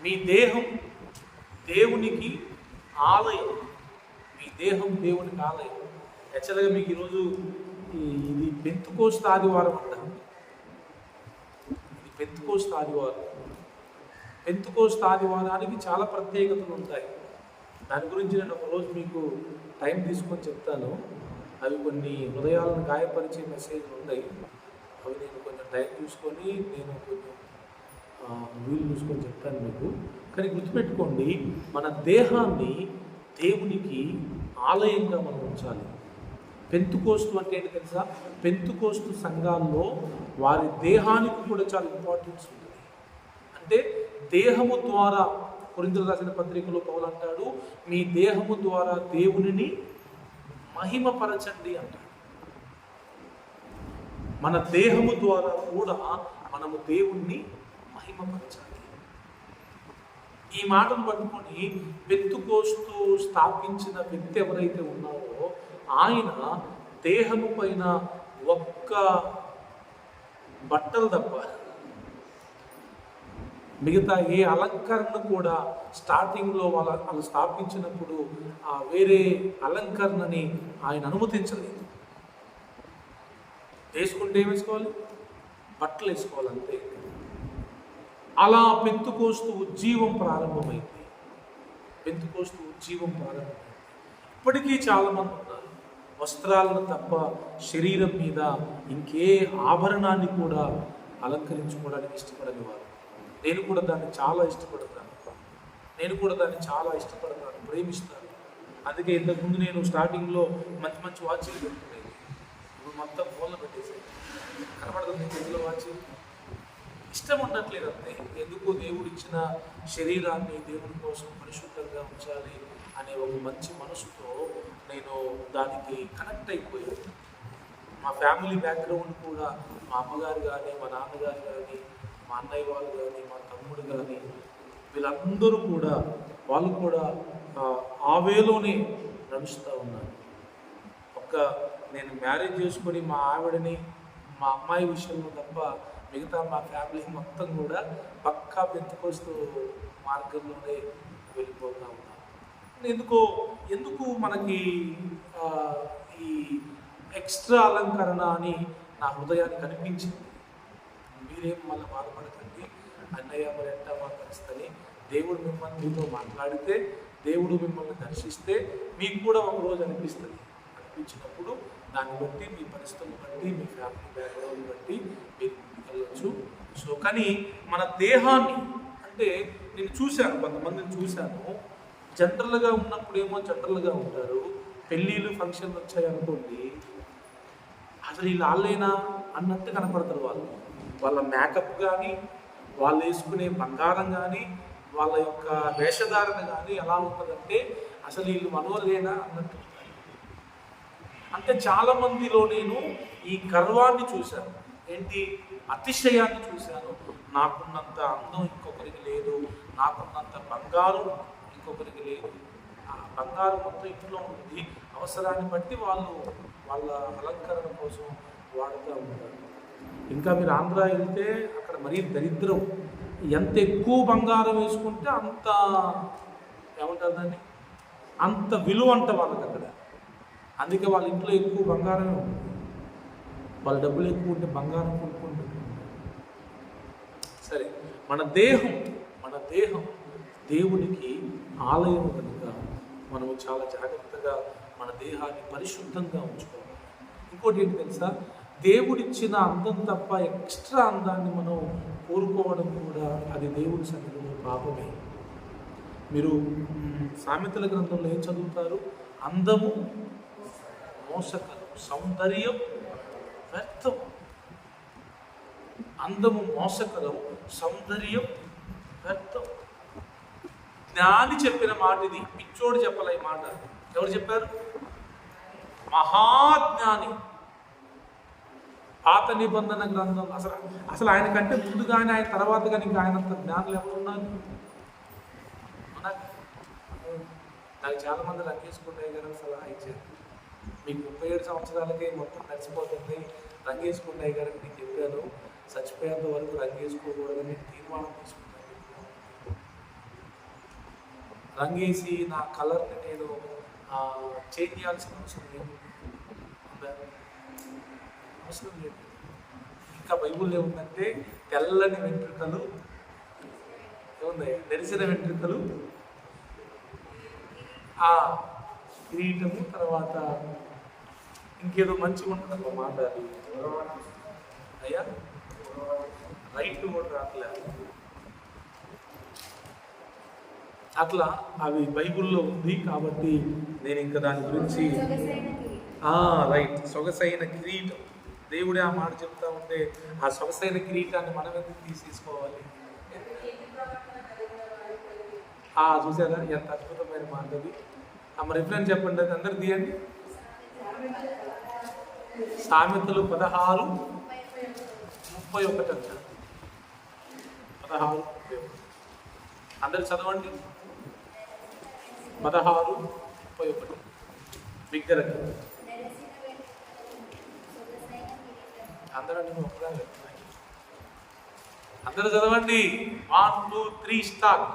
మీ దేహం దేవునికి ఆలయం. మీ దేహం దేవునికి ఆలయం. యాక్చువల్గా మీకు ఈరోజు ఇది పెంతుకోస్తు ఆదివారం అంటారు. ఇది పెంతుకోస్తు ఆదివారం. పెంతుకోస్తు ఆదివారానికి చాలా ప్రత్యేకతలు ఉంటాయి. దాని గురించి నేను ఒకరోజు మీకు టైం తీసుకొని చెప్తాను. అవి కొన్ని హృదయాలను గాయపరిచే మెసేజ్లు ఉంటాయి. అవి నేను కొంచెం టైం చూసుకొని నేను కొంచెం వీలు చూసుకొని చెప్తాను మీకు. కానీ గుర్తుపెట్టుకోండి, మన దేహాన్ని దేవునికి ఆలయంగా మనం ఉంచాలి. పెంతుకోస్తు అంటే ఏంటి తెలుసా? పెంతుకోస్తు సంఘాల్లో వారి దేహానికి కూడా చాలా ఇంపార్టెన్స్ ఉంటుంది. అంటే దేహము ద్వారా, కొరింథీయులకు రాసిన పత్రికలో పౌలు అంటాడు, మీ దేహము ద్వారా దేవునిని మహిమపరచండి అంటాడు. మన దేహము ద్వారా కూడా మనము దేవుణ్ణి మహిమపరచాలి. ఈ మాటను పట్టుకొని పెంతుకోస్తు స్థాపించిన వ్యక్తి ఎవరైతే ఉన్నారో ఆయన దేహము పైన ఒక్క బట్టలు తప్ప మిగతా ఏ అలంకరణ కూడా స్టార్టింగ్లో వాళ్ళు స్థాపించినప్పుడు వేరే అలంకరణని ఆయన అనుమతించలేదు. వేసుకుంటే ఏం వేసుకోవాలి? బట్టలు వేసుకోవాలి, అంతే. అలా పెంతుకోస్తు ఉజ్జీవం ప్రారంభమైంది. పెంతుకోస్తు ఉజ్జీవం ప్రారంభమైంది. ఇప్పటికీ చాలామంది ఉన్నారు వస్త్రాలను తప్ప శరీరం మీద ఇంకే ఆభరణాన్ని కూడా అలంకరించుకోవడానికి ఇష్టపడని వారు. నేను కూడా దాన్ని చాలా ఇష్టపడతాను, ప్రేమిస్తాను. అందుకే ఇంతకుముందు నేను స్టార్టింగ్లో మంచి మంచి వాచీలు పెట్టుకునేది. ఇప్పుడు మొత్తం ఫోన్లో పెట్టేసాను. కనపడుతుంది చేతిలో వాచి. ఇష్టం ఉండట్లేదు అంతే. ఎందుకు? దేవుడు ఇచ్చిన శరీరాన్ని దేవుడి కోసం పరిశుద్ధంగా ఉంచాలి అనే ఒక మంచి మనసుతో నేను దానికి కనెక్ట్ అయిపోయాను. మా ఫ్యామిలీ బ్యాక్గ్రౌండ్ కూడా, మా అమ్మగారు కానీ, మా నాన్నగారు కానీ, మా అన్నయ్య వాళ్ళు కానీ, మా తమ్ముడు కానీ, వీళ్ళందరూ కూడా వాళ్ళు కూడా ఆ వేలోనే నడుస్తూ ఉన్నారు. నేను మ్యారేజ్ చేసుకొని మా ఆవిడని, మా అమ్మాయి విషయంలో తప్ప మిగతా మా ఫ్యామిలీ మొత్తం కూడా పక్కా పెంతుకోస్తు మార్గంలోనే వెళ్ళిపోతూ ఉన్నాం. ఎందుకు మనకి ఈ ఎక్స్ట్రా అలంకరణ అని నా హృదయానికి అనిపించింది. మీరేం మళ్ళీ బాధపడకండి, అన్నయ్య మరి ఎట్టా మాట్లాడిస్తని. దేవుడు మిమ్మల్ని మీతో మాట్లాడితే, దేవుడు మిమ్మల్ని దర్శిస్తే మీకు కూడా ఒకరోజు అనిపించినప్పుడు దాన్ని బట్టి, మీ పరిస్థితులను బట్టి, మీ ఫ్యామిలీ బ్యాక్గ్రౌండ్ బట్టి మీరు వెళ్ళొచ్చు. సో కానీ మన దేహాన్ని, అంటే నేను చూశాను, కొంతమందిని చూశాను, జనరల్గా ఉన్నప్పుడు ఏమో జనరల్గా ఉంటారు. పెళ్ళిళ్ళు ఫంక్షన్లు వచ్చాయనుకోండి, అసలు వీళ్ళు వాళ్ళేనా అన్నట్టు కనపడతారు. వాళ్ళ మేకప్ కానీ, వాళ్ళు వేసుకునే బంగారం కానీ, వాళ్ళ యొక్క వేషధారణ కానీ ఎలా ఉంటుందంటే అసలు వీళ్ళు మనోళ్ళేనా అన్నట్టు. అంటే చాలామందిలో నేను ఈ గర్వాన్ని చూశాను. ఏంటి? అతిశయాన్ని చూశాను. నాకున్నంత అందం ఇంకొకరికి లేదు, నాకున్నంత బంగారం ఇంకొకరికి లేదు. ఆ బంగారం మొత్తం ఇంట్లో ఉంది, అవసరాన్ని బట్టి వాళ్ళు వాళ్ళ అలంకరణ కోసం వాడుతూ ఉంటారు. ఇంకా మీరు ఆంధ్ర వెళ్తే అక్కడ మరీ దరిద్రం. ఎంత ఎక్కువ బంగారం వేసుకుంటే అంత ఏమంటారు దాన్ని, అంత విలువ అంట వాళ్ళకి అక్కడ. అందుకే వాళ్ళ ఇంట్లో ఎక్కువ బంగారమే ఉంటుంది. వాళ్ళ డబ్బులు ఎక్కువ ఉంటే బంగారం కొనుక్కుంటుంది. సరే, మన దేహం దేవునికి ఆలయం కనుక మనము చాలా జాగ్రత్తగా మన దేహాన్ని పరిశుద్ధంగా ఉంచుకోవాలి. ఇంకోటి ఏంటి తెలుసా? దేవుడిచ్చిన అందం తప్ప ఎక్స్ట్రా అందాన్ని మనం కోరుకోవడం కూడా అది దేవుడి సన్నిధిలో పాపమే. మీరు సామెతల గ్రంథంలో ఏం చదువుతారు? అందము మోసకరం, సౌందర్యం వ్యర్థం. అందము మోసకరం, సౌందర్యం వ్యర్థం. జ్ఞాని చెప్పిన మాట ఇది, పిచ్చోడు చెప్పలే ఈ మాట. ఎవరు చెప్పారు? మహాజ్ఞాని. పాత నిబంధన గ్రంథం అసలు ఆయన కంటే ముందు కానీ ఆయన తర్వాత కానీ ఇంకా ఆయనంత జ్ఞానులు ఎవరు ఉన్నారు? నాకు చాలామంది రంగేసుకుంటాయి కదా సలహా ఇచ్చారు. మీకు 37 సంవత్సరాలకే మొత్తం నడిచిపోతుంది, రంగేసుకుంటాయి కదా నేను చెప్పాను. చచ్చిపోయేంత వరకు రంగేసుకోకూడదని తీర్మానం తీసుకుంటాను. రంగేసి నా కలర్ని నేను చేంజ్ చేయాల్సిన అవసరం లేదు, అవసరం లేదు. ఇంకా బైబుల్ ఏముందంటే తెల్లని వెంట్రుకలు ఏముంది, నెరిసిన వెంట్రుకలు, కిరీటము, తర్వాత ఇంకేదో మంచిగా ఉంటుంది అమ్మ మాట అయ్యా, రైట్ కూడా రాట్లేదు. అట్లా అవి బైబుల్లో ఉంది కాబట్టి నేను ఇంకా దాని గురించి రైట్, సొగసైన కిరీటం. దేవుడే ఆ మాట చెప్తా ఉంటే ఆ సొగసైన కిరీటాన్ని మనం ఎందుకు తీసేసుకోవాలి? చూసారా ఎంత అద్భుతమైన మాట అది. రిఫరెన్స్ చెప్పండి, అది అందరు తీయండి. సామెతలు 16:31 అంట. 16:31 అందరు చదవండి. 16:31 బిగ్గరగా అందరూ అందరూ చదవండి. 1 2 3 స్టార్ట్.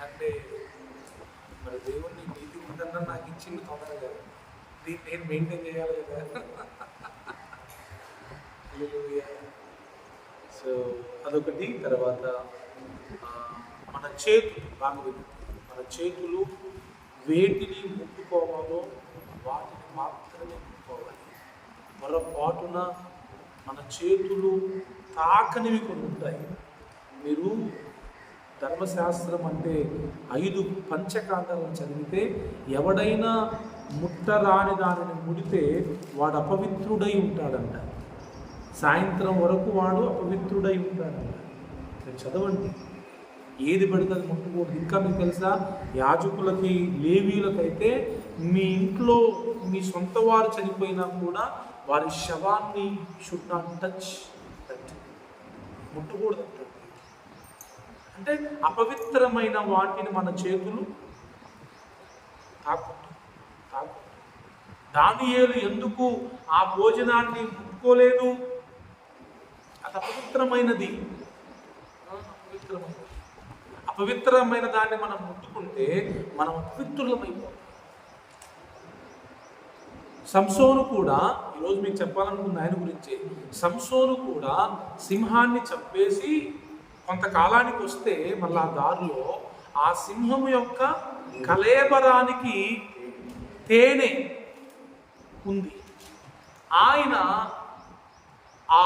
అంటే మరి దేవుణ్ణి నీతి ఉందన్నా నాకు ఇచ్చింది తొందరగా, దీన్ని నేను మెయింటైన్ చేయాలి కదా. సో అదొకటి. తర్వాత మన చేతులు బాగా మన చేతులు వేటిని ముట్టుకోవాలో వాటిని మాత్రమే ముట్టుకోవాలి. పొరపాటున మన చేతులు తాకనివి కొన్ని ఉంటాయి. మీరు ధర్మశాస్త్రం అంటే 5 పంచకాండాలను చదివితే ఎవడైనా ముట్టరాని దానిని ముడితే వాడు అపవిత్రుడై ఉంటాడంట. సాయంత్రం వరకు వాడు అపవిత్రుడై ఉంటాడంట. మీరు చదవండి, ఏది పడితే అది ముట్టుకోండి. ఇంకా మీకు తెలుసా, యాజకులకి లేవీయులకైతే మీ ఇంట్లో మీ సొంత వారు చనిపోయినా కూడా వారి శవాన్ని షుడ్ నాట్ టచ్, ముట్టకూడదు. అంటే అపవిత్రమైన వాటిని మన చేతులు తాకుంటాయి. దానియేలు ఎందుకు ఆ భోజనాన్ని ముట్టుకోలేదు? అది అపవిత్రమైనది. అపవిత్రమైన దాన్ని మనం ముట్టుకుంటే మనం అపవిత్రులమైపోతాం. సంసోను కూడా, ఈరోజు మీకు చెప్పాలనుకున్న ఆయన గురించి, సంసోను కూడా సింహాన్ని చంపేసి కొంతకాలానికి వస్తే మళ్ళా దారిలో ఆ సింహం యొక్క కళేబరానికి తేనె ఉంది. ఆయన ఆ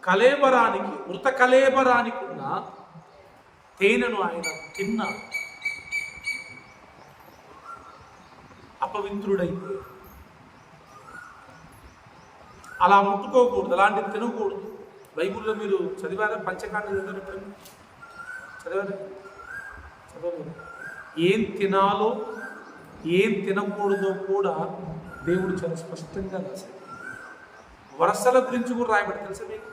కళేబరానికి, మృత కళేబరానికి ఉన్న తేనెను ఆయన తిన్నాడు. అపవిత్రుడైతే అలా ముట్టుకోకూడదు, అలాంటివి తినకూడదు. బైబిల్లో మీరు చదివారా? పంచకాండాలు చదివారా? ఏం తినాలో ఏం తినకూడదో కూడా దేవుడు చాలా స్పష్టంగా రాశాడు. వరసల గురించి కూడా రాయబడి, తెలుసా మీకు?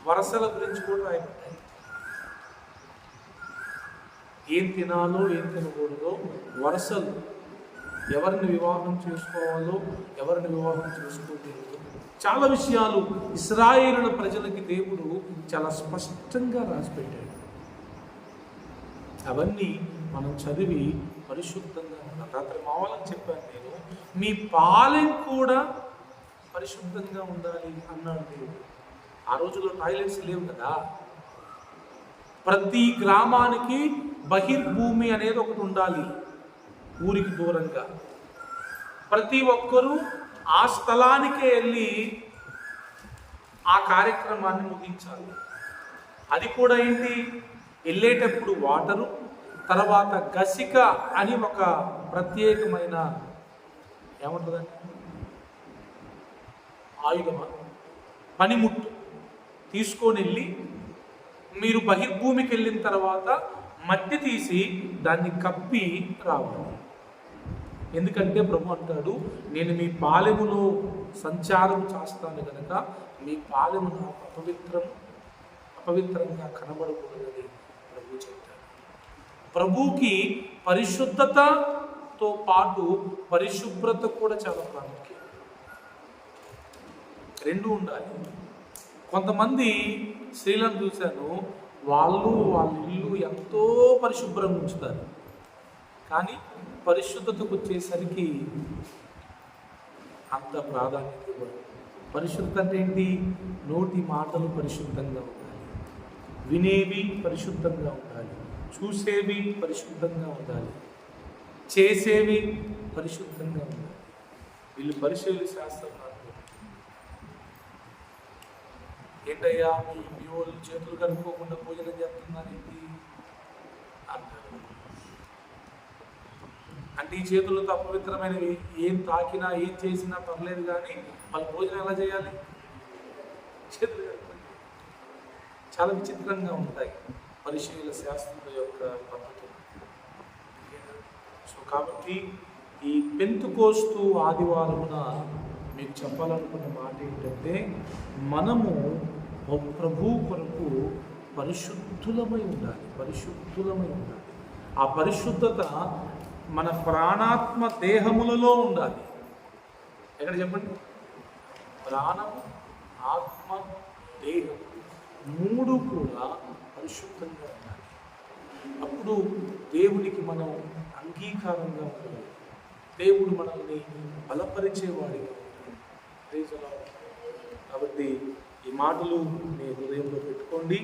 వరసల గురించి కూడా రాయబడ్డాయి. ఏం తినాలో ఏం తినకూడదో వరసలు, ఎవరిని వివాహం చేసుకోవాలో ఎవరిని వివాహం చేసుకోకూడదు, చాలా విషయాలు ఇశ్రాయేలుల ప్రజలకి దేవుడు చాలా స్పష్టంగా రాసిపెట్టాడు. అవన్నీ మనం చదివి పరిశుద్ధంగా ఉన్నాం. రాత్రి మావాలని చెప్పాను నేను, మీ పాలెం కూడా పరిశుద్ధంగా ఉండాలి అన్నాడు దేవుడు. ఆ రోజుల్లో టాయిలెట్స్ లేవు కదా. ప్రతి గ్రామానికి బహిర్భూమి అనేది ఒకటి ఉండాలి, ఊరికి దూరంగా. ప్రతి ఒక్కరూ ఆ స్థలానికే వెళ్ళి ఆ కార్యక్రమాన్ని ముగించాలి. అది కూడా ఏంటి, వెళ్ళేటప్పుడు వాటరు, తర్వాత గసిక అని ఒక ప్రత్యేకమైన ఏమంటుందండి, ఆయుధమా, పనిముట్టు తీసుకొని వెళ్ళి మీరు బహిర్భూమికి వెళ్ళిన తర్వాత మట్టి తీసి దాన్ని కప్పి రావాలి. ఎందుకంటే ప్రభు అంటాడు, నేను మీ పాలెములో సంచారం చేస్తాను కనుక మీ పాలెము నాకు అపవిత్రంగా కనబడకూడదని ప్రభు చెప్తాడు. ప్రభువుకి పరిశుద్ధతతో పాటు పరిశుభ్రత కూడా చాలా ప్రాముఖ్యం. రెండు ఉండాలి. కొంతమంది స్త్రీలను చూశాను, వాళ్ళు వాళ్ళ ఇల్లు ఎంతో పరిశుభ్రంగా ఉంచుతారు, కానీ పరిశుద్ధతకు వచ్చేసరికి అంత ప్రాధాన్యత ఇవ్వరు. పరిశుద్ధత అంటే ఏంటి? నోటి మాటలు పరిశుద్ధంగా ఉండాలి, వినేవి పరిశుద్ధంగా ఉండాలి, చూసేవి పరిశుద్ధంగా ఉండాలి, చేసేవి పరిశుద్ధంగా ఉండాలి. వీళ్ళు పరిశీలి శాస్త్రం ఏంటయ్యా మీ వాళ్ళు చేతులు కనుక్కోకుండా భోజనం చేస్తున్నారు ఏంటి అంటారు. అంటే ఈ చేతులతో అపవిత్రమైనవి ఏం తాకినా ఏం చేసినా పర్లేదు, కానీ వాళ్ళు భోజనం ఎలా చేయాలి? చేతులు కనుక్కొని. చాలా విచిత్రంగా ఉంటాయి పరిశీలన శాస్త్రం యొక్క పద్ధతులు. సో కాబట్టి ఈ పెంతుకోస్తు ఆదివారమున మీకు చెప్పాలనుకున్న మాట ఏంటంటే, మనము ప్రభు కొరకు పరిశుద్ధులమై ఉండాలి, పరిశుద్ధులమై ఉండాలి. ఆ పరిశుద్ధత మన ప్రాణాత్మ దేహములలో ఉండాలి. ఎక్కడ చెప్పండి? ప్రాణము, ఆత్మ, దేహం మూడు కూడా పరిశుద్ధంగా ఉండాలి. అప్పుడు దేవునికి మనం అంగీకారంగా ఉండాలి, దేవుడు మనల్ని బలపరిచేవాడిగా ఉంటాడు. కాబట్టి ఈ మాటలు మీ హృదయంలో పెట్టుకోండి.